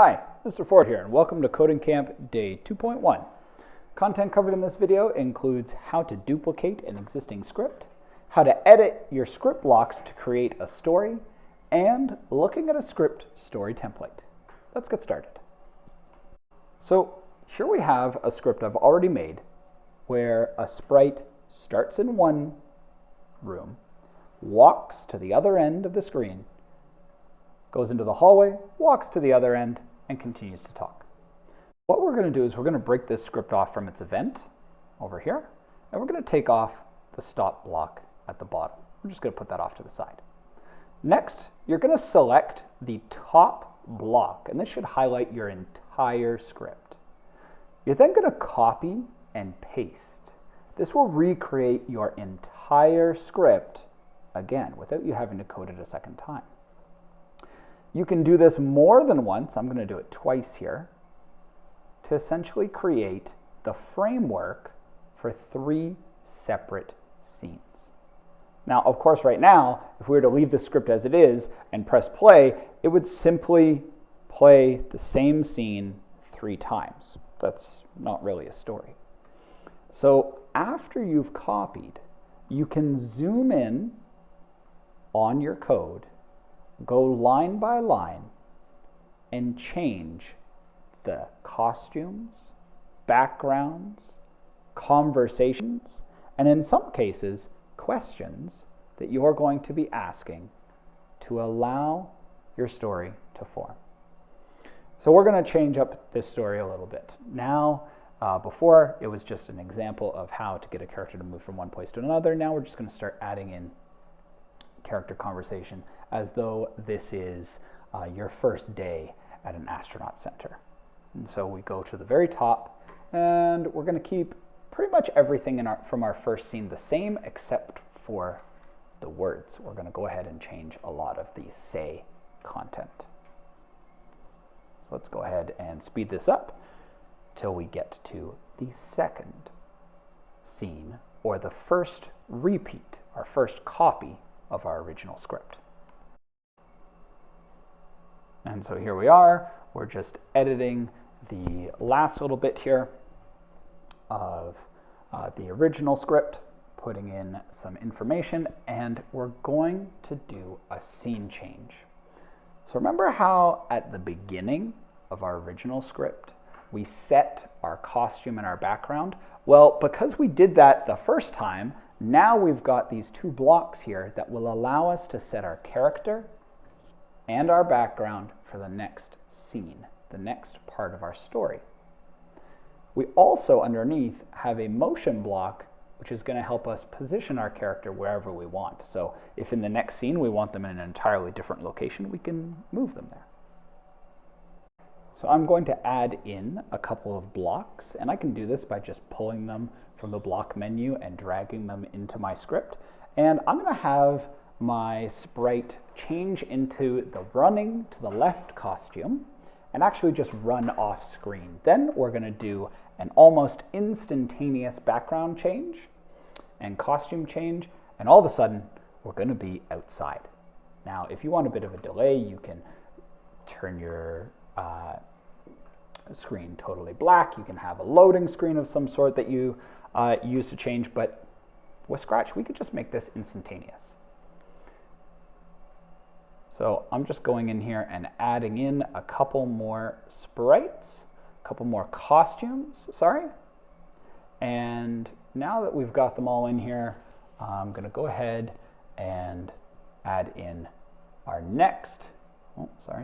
Hi, Mr. Ford here, and welcome to Coding Camp Day 2.1. Content covered in this video includes how to duplicate an existing script, how to edit your script blocks to create a story, and looking at a script story template. Let's get started. So here we have a script I've already made where a sprite starts in one room, walks to the other end of the screen, goes into the hallway, walks to the other end, and continues to talk. What we're going to do is we're going to break this script off from its event over here, and we're going to take off the stop block at the bottom. We're just going to put that off to the side. Next, you're going to select the top block, and this should highlight your entire script. You're then going to copy and paste. This will recreate your entire script again without you having to code it a second time. You can do this more than once. I'm going to do it twice here to essentially create the framework for 3 separate scenes. Now, of course, right now, if we were to leave the script as it is and press play, it would simply play the same scene 3 times. That's not really a story. So after you've copied, you can zoom in on your code, go line by line, and change the costumes, backgrounds, conversations, and in some cases, questions that you're going to be asking to allow your story to form. So we're going to change up this story a little bit. Now, before it was just an example of how to get a character to move from one place to another. Now we're just going to start adding in character conversation as though this is your first day at an astronaut center. And so we go to the very top, and we're going to keep pretty much everything from our first scene the same except for the words. We're going to go ahead and change a lot of the say content. So let's go ahead and speed this up till we get to the second scene, or the first repeat, our first copy of our original script. And so here we are, we're just editing the last little bit here of the original script, putting in some information, and we're going to do a scene change. So remember how at the beginning of our original script, we set our costume and our background? Well, because we did that the first time, now we've got these 2 blocks here that will allow us to set our character and our background for the next scene, the next part of our story. We also underneath have a motion block which is going to help us position our character wherever we want. So if in the next scene we want them in an entirely different location, we can move them there. So I'm going to add in a couple of blocks, and I can do this by just pulling them from the block menu and dragging them into my script. And I'm going to have my sprite change into the running to the left costume and actually just run off screen. Then we're going to do an almost instantaneous background change and costume change, and all of a sudden we're going to be outside. Now, if you want a bit of a delay, you can turn your screen totally black. You can have a loading screen of some sort that you use to change, but with Scratch we could just make this instantaneous. So I'm just going in here and adding in a couple more sprites, a couple more costumes, and now that we've got them all in here, I'm going to go ahead and add in our next,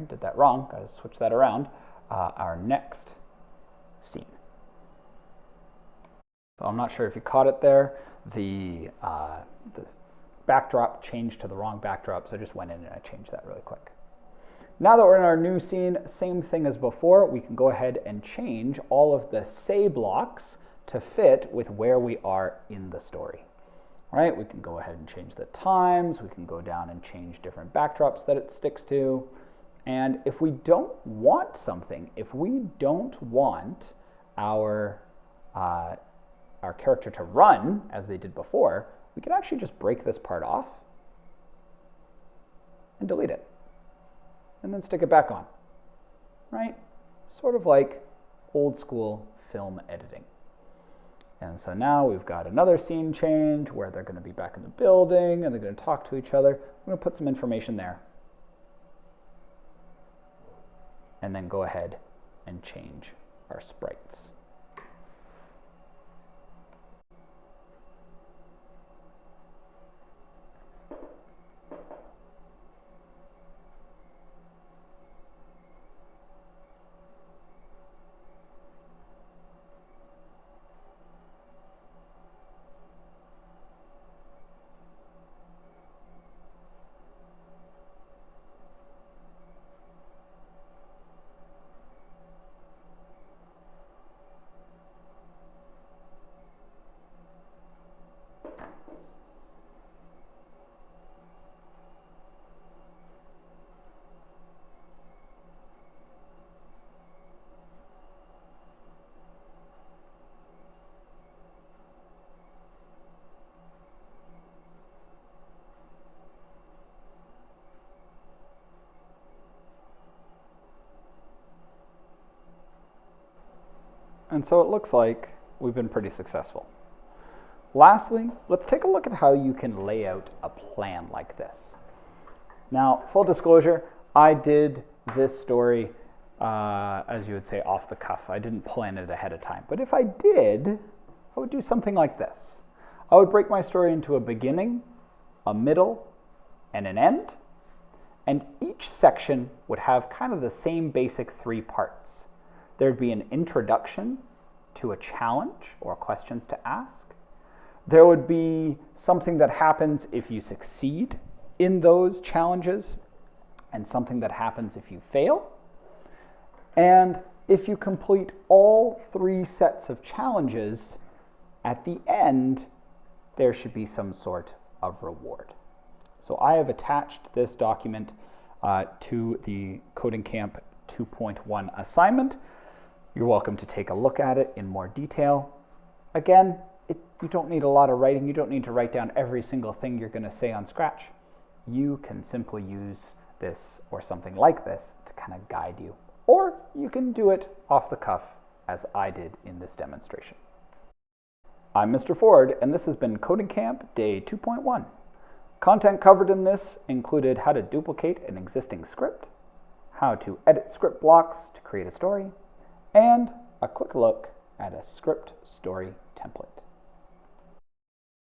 did that wrong, got to switch that around, our next scene. So I'm not sure if you caught it there. The backdrop changed to the wrong backdrop, so I just went in and I changed that really quick. Now that we're in our new scene, same thing as before, we can go ahead and change all of the say blocks to fit with where we are in the story. All right, we can go ahead and change the times, we can go down and change different backdrops that it sticks to. And if we don't want something, if we don't want our character to run as they did before, we can actually just break this part off and delete it, and then stick it back on. right? Sort of like old school film editing. And so now we've got another scene change where they're going to be back in the building and they're going to talk to each other. I'm going to put some information there. And then go ahead and change our sprites. And so it looks like we've been pretty successful. Lastly, let's take a look at how you can lay out a plan like this. Now, full disclosure, I did this story, as you would say, off the cuff. I didn't plan it ahead of time. But if I did, I would do something like this. I would break my story into a beginning, a middle, and an end. And each section would have kind of the same basic 3 parts. There'd be an introduction to a challenge or questions to ask. There would be something that happens if you succeed in those challenges and something that happens if you fail. And if you complete all 3 sets of challenges, at the end, there should be some sort of reward. So I have attached this document to the Coding Camp 2.1 assignment. You're welcome to take a look at it in more detail. Again, you don't need a lot of writing. You don't need to write down every single thing you're going to say on Scratch. You can simply use this or something like this to kind of guide you. Or you can do it off the cuff, as I did in this demonstration. I'm Mr. Ford, and this has been Coding Camp Day 2.1. Content covered in this included how to duplicate an existing script, how to edit script blocks to create a story, and a quick look at a script story template.